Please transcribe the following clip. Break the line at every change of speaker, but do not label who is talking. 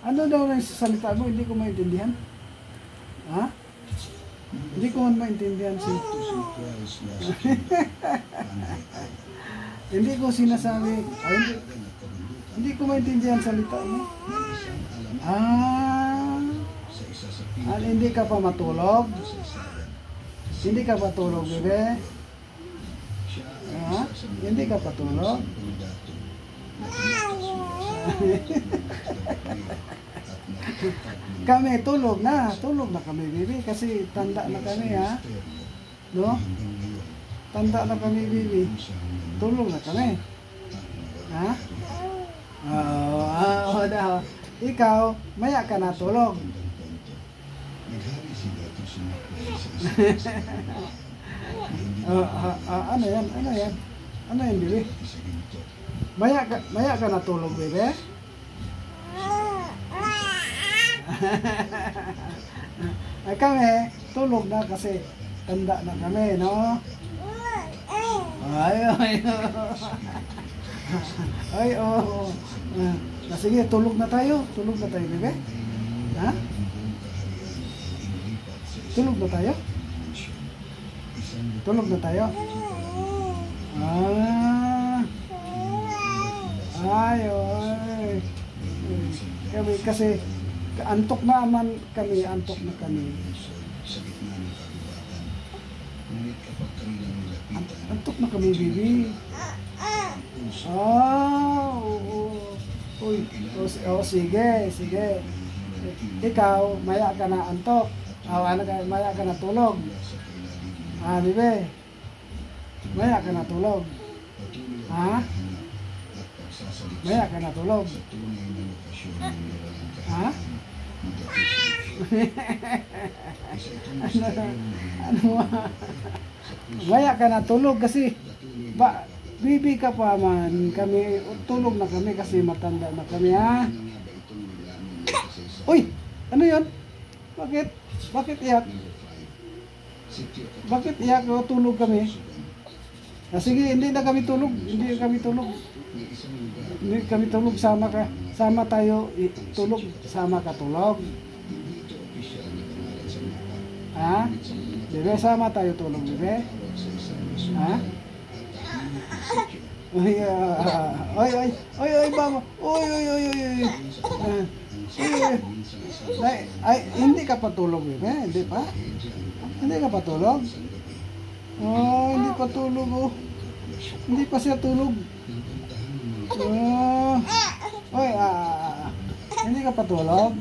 Ano daw na sa salita mo? Hindi ko maintindihan. Ha? Hindi ko man maintindihan si... Hindi ko sinasabi. Hindi ko maintindihan salita mo. Hindi ka pa matulog? Hindi ka pa tulog, bebe? Hindi ka pa tulog? Kami tulog na kami, baby, kasi tanda na kami, ha? No? Tanda na kami, baby. Tulog na kami. Ha? Oo, ikaw, maya ka na tulog. Ano yan? Ano yan, baby? Maya ka na tulog, baby? Kami, tulog na kasi tanda na kami, no? Sige, tulog na tayo, bebe. Ha? Tulog na tayo? Tulog na tayo? Kami kasi antok na kami. Antok na kami, baby. Sige. Ikaw, maya ka na antok. Maya ka na tulog. Bebe. Maya ka na tulog. Ha? Maya ka na tulog. Ha? Maya ka na tulog kasi bibi ka pa man. Kami tulog na kami kasi matanda na kami, ha? Uy! Ano yun? Bakit iyak? Bakit iyak? Tulog kami. Sige, hindi kami tulog. Sama tayo tulog. Sama ka tulog. Ha? Bebe, sama tayo tulog, bebe. Ha? Baba. Hindi ka pa tulog, bebe. Hindi pa? Hindi ka pa tulog? Hindi pa tulog, oh. Hindi pa siya tulog. Hindi ka pa tulog?